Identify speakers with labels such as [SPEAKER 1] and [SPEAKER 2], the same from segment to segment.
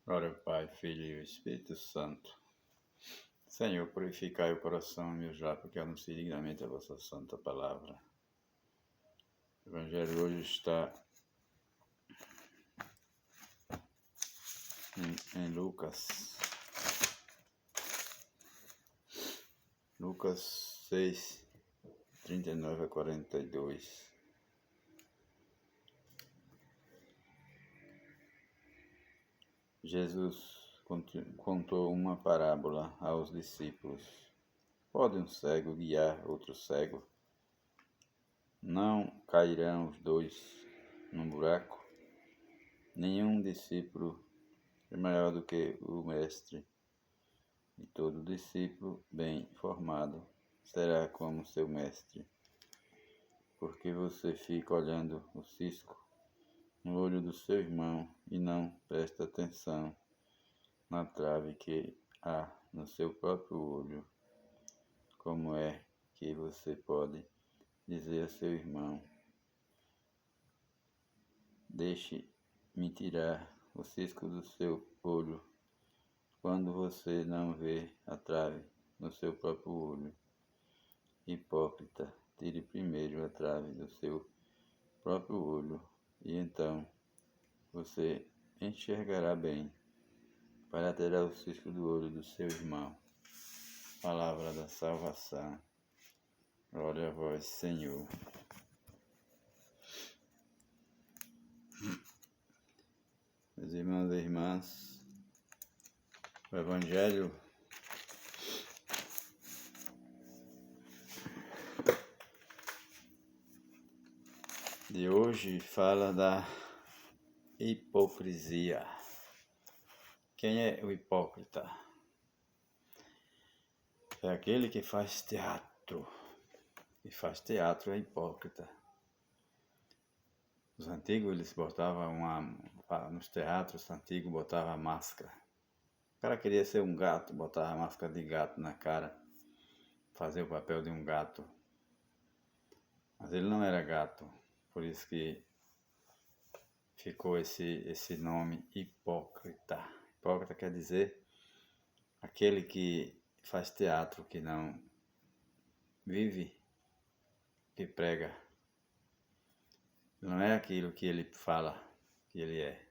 [SPEAKER 1] Glória ao Pai, Filho e Espírito Santo. Senhor, purificai o coração e já, porque anuncio dignamente a vossa santa palavra. O Evangelho hoje está em Lucas. Lucas 6, 39 a 42. Jesus contou uma parábola aos discípulos. Pode um cego guiar outro cego? Não cairão os dois num buraco? Nenhum discípulo é maior do que o mestre, e todo discípulo bem formado será como seu mestre. Porque você fica olhando o cisco no olho do seu irmão e não presta atenção na trave que há no seu próprio olho. Como é que você pode dizer a seu irmão: deixe-me tirar o cisco do seu olho, quando você não vê a trave no seu próprio olho? Hipócrita, tire primeiro a trave do seu próprio olho, e então você enxergará bem para tirar o cisco do olho do seu irmão. Palavra da salvação. Glória a vós, Senhor. Meus irmãos e irmãs, o Evangelho de hoje fala da hipocrisia. Quem é o hipócrita? É aquele que faz teatro. E faz teatro é hipócrita. Os antigos, eles botavam nos teatros antigos, botavam máscara. O cara queria ser um gato, botava máscara de gato na cara, fazia o papel de um gato. Mas ele não era gato, por isso que ficou esse nome hipócrita. Hipócrita quer dizer aquele que faz teatro, que não vive, que prega. Não é aquilo que ele fala que ele é.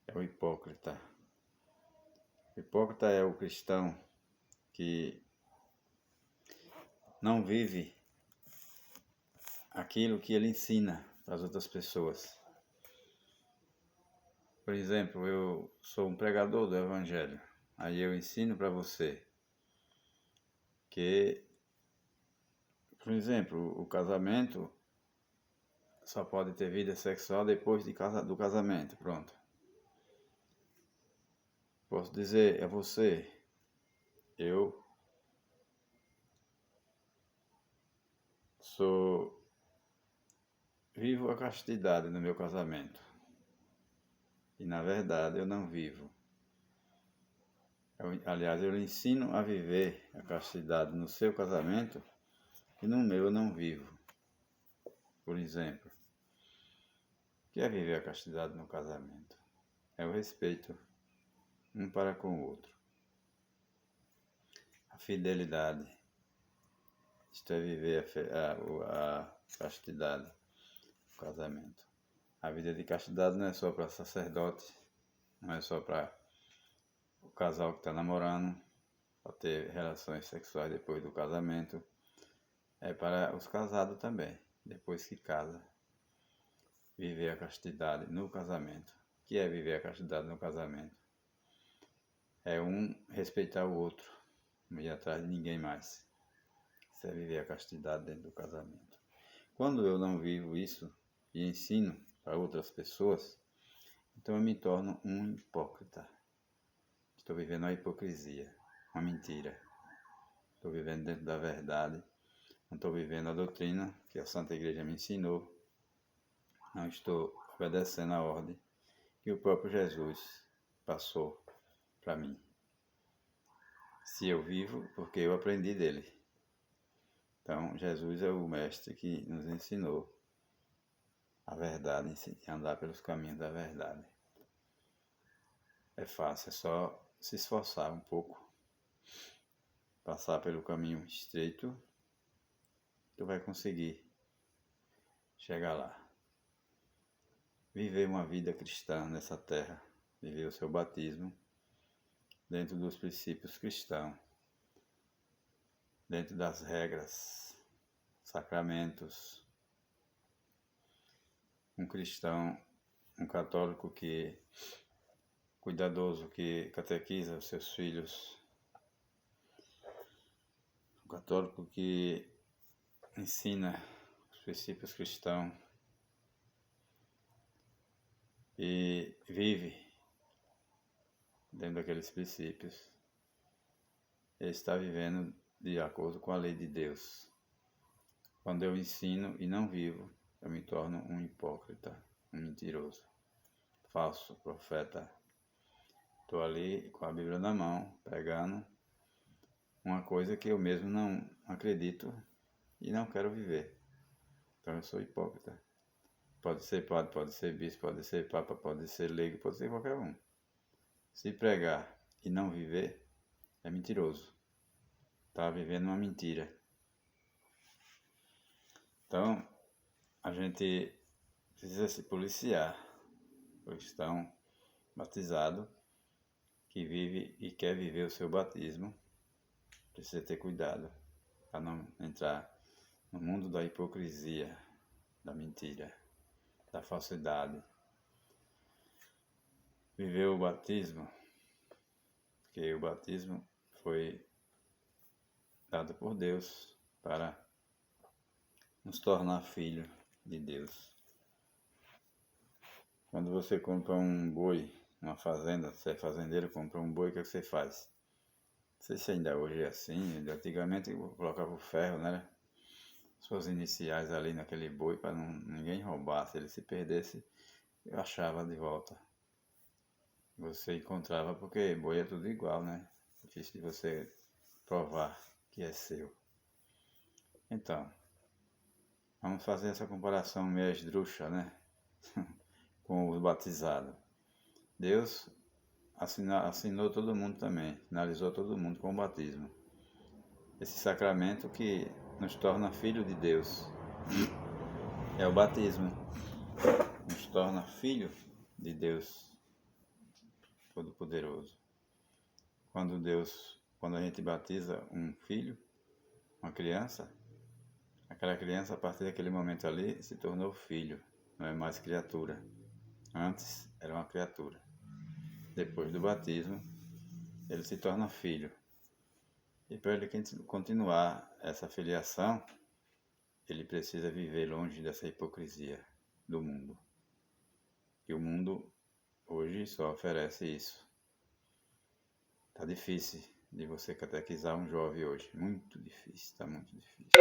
[SPEAKER 1] É o hipócrita. O hipócrita é o cristão que não vive aquilo que ele ensina para as outras pessoas. Por exemplo, eu sou um pregador do Evangelho. Aí eu ensino para você que, por exemplo, o casamento só pode ter vida sexual depois do casamento. Pronto. Posso dizer a você, eu vivo a castidade no meu casamento. E na verdade eu não vivo. Aliás, eu lhe ensino a viver a castidade no seu casamento e no meu eu não vivo. Por exemplo, o que é viver a castidade no casamento? É o respeito um para com o outro. A fidelidade. Isto é viver a castidade no casamento. A vida de castidade não é só para sacerdote, não é só para o casal que está namorando, para ter relações sexuais depois do casamento. É para os casados também, depois que casa. Viver a castidade no casamento. O que é viver a castidade no casamento? É um respeitar o outro, não ir atrás de ninguém mais. Isso é viver a castidade dentro do casamento. Quando eu não vivo isso e ensino para outras pessoas, então eu me torno um hipócrita. Estou vivendo uma hipocrisia, uma mentira. Estou vivendo dentro da verdade, não estou vivendo a doutrina que a Santa Igreja me ensinou. Não estou obedecendo a ordem que o próprio Jesus passou para mim. Se eu vivo, porque eu aprendi dele. Então, Jesus é o mestre que nos ensinou a verdade, andar pelos caminhos da verdade. é fácil, é só se esforçar um pouco, passar pelo caminho estreito, tu vai conseguir chegar lá. Viver uma vida cristã nessa terra, viver o seu batismo dentro dos princípios cristãos, dentro das regras, sacramentos. Um cristão, um católico cuidadoso, que catequiza os seus filhos, um católico que ensina os princípios cristãos e vive dentro daqueles princípios, ele está vivendo de acordo com a lei de Deus. Quando eu ensino e não vivo, eu me torno um hipócrita, um mentiroso, falso profeta. Estou ali com a Bíblia na mão, pregando uma coisa que eu mesmo não acredito e não quero viver. Então eu sou hipócrita. Pode ser padre, pode ser bispo, pode ser papa, pode ser leigo, pode ser qualquer um. Se pregar e não viver, é mentiroso. Está vivendo uma mentira. Então, a gente precisa se policiar. O cristão batizado que vive e quer viver o seu batismo precisa ter cuidado para não entrar no mundo da hipocrisia, da mentira, da falsidade. Viver o batismo, porque o batismo foi dado por Deus para nos tornar filho de Deus. Quando você compra um boi numa fazenda, você é fazendeiro, compra um boi, o que é que você faz? Não sei se ainda hoje é assim, antigamente colocava o ferro, né? Suas iniciais ali naquele boi para ninguém roubar. Se ele se perdesse, eu achava de volta. Você encontrava, porque boi é tudo igual, né? Difícil de você provar que é seu. Então, vamos fazer essa comparação meio esdrúxula, né? Com os batizados. Deus assinou todo mundo também, finalizou todo mundo com o batismo. Esse sacramento que nos torna filho de Deus é o batismo. Nos torna filho de Deus Todo-Poderoso. Quando a gente batiza um filho, uma criança, aquela criança a partir daquele momento ali se tornou filho, não é mais criatura. Antes era uma criatura. Depois do batismo, ele se torna filho. E para ele continuar essa filiação, ele precisa viver longe dessa hipocrisia do mundo. E o mundo hoje só oferece isso. Tá difícil de você catequizar um jovem hoje. Muito difícil, está muito difícil.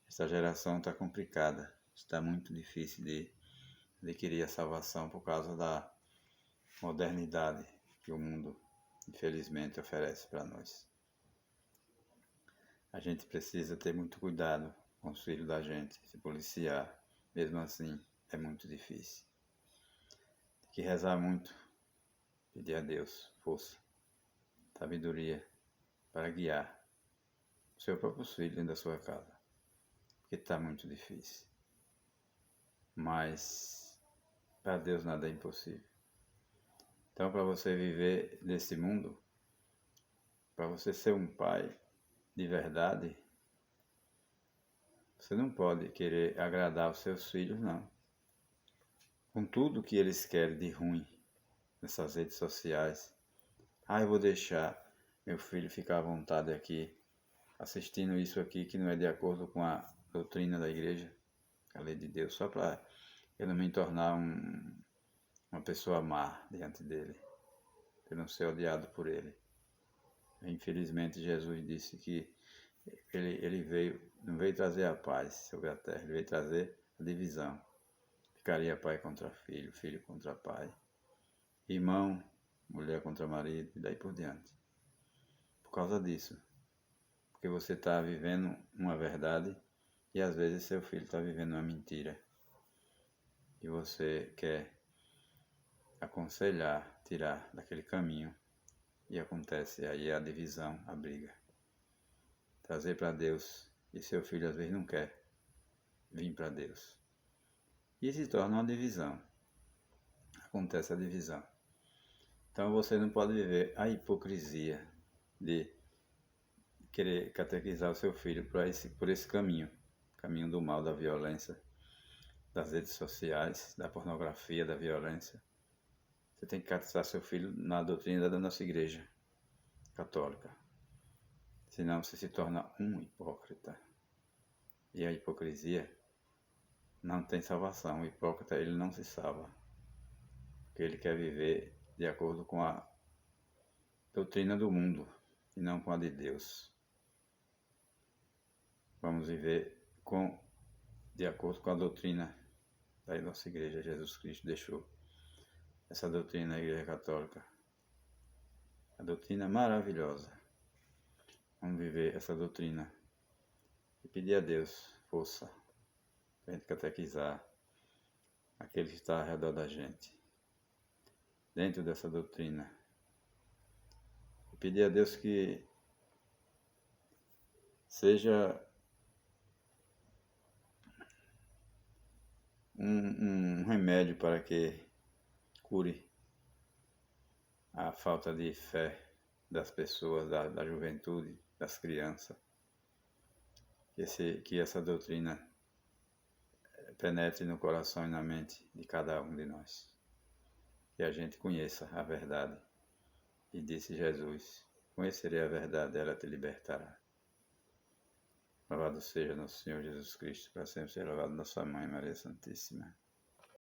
[SPEAKER 1] Essa geração está complicada. Está muito difícil de adquirir a salvação por causa da modernidade que o mundo, infelizmente, oferece para nós. A gente precisa ter muito cuidado com os filhos da gente, se policiar. Mesmo assim, é muito difícil. Tem que rezar muito, pedir a Deus força, sabedoria para guiar os seus próprios filhos dentro da sua casa. Porque está muito difícil. Mas para Deus nada é impossível. Então, para você viver nesse mundo, para você ser um pai de verdade, você não pode querer agradar os seus filhos, não. Com tudo que eles querem de ruim nessas redes sociais. Eu vou deixar meu filho ficar à vontade aqui, assistindo isso aqui que não é de acordo com a doutrina da igreja, a lei de Deus, só para eu não me tornar uma pessoa má diante dele, para não ser odiado por ele. Infelizmente, Jesus disse que ele não veio trazer a paz sobre a terra, ele veio trazer a divisão. Ficaria pai contra filho, filho contra pai, irmão, mulher contra marido, e daí por diante. Por causa disso, porque você está vivendo uma verdade e às vezes seu filho está vivendo uma mentira. E você quer aconselhar, tirar daquele caminho. E acontece aí a divisão, a briga. Trazer para Deus e seu filho às vezes não quer vir para Deus. E se torna uma divisão. Acontece a divisão. Então você não pode viver a hipocrisia de querer catequizar o seu filho por esse caminho. Caminho do mal, da violência, das redes sociais, da pornografia, da violência. Você tem que catequizar seu filho na doutrina da nossa igreja católica. Senão você se torna um hipócrita. E a hipocrisia não tem salvação. O hipócrita, ele não se salva. Porque ele quer viver de acordo com a doutrina do mundo e não com a de Deus. Vamos viver de acordo com a doutrina da nossa igreja. Jesus Cristo deixou essa doutrina na igreja católica. A doutrina maravilhosa. Vamos viver essa doutrina e pedir a Deus força para a gente catequizar aquele que está ao redor da gente, dentro dessa doutrina. E pedir a Deus que seja um remédio para que cure a falta de fé das pessoas, da juventude, das crianças. Que essa doutrina penetre no coração e na mente de cada um de nós. Que a gente conheça a verdade. E disse Jesus: conhecerei a verdade, ela te libertará. Louvado seja nosso Senhor Jesus Cristo, para sempre ser louvado nossa Mãe Maria Santíssima.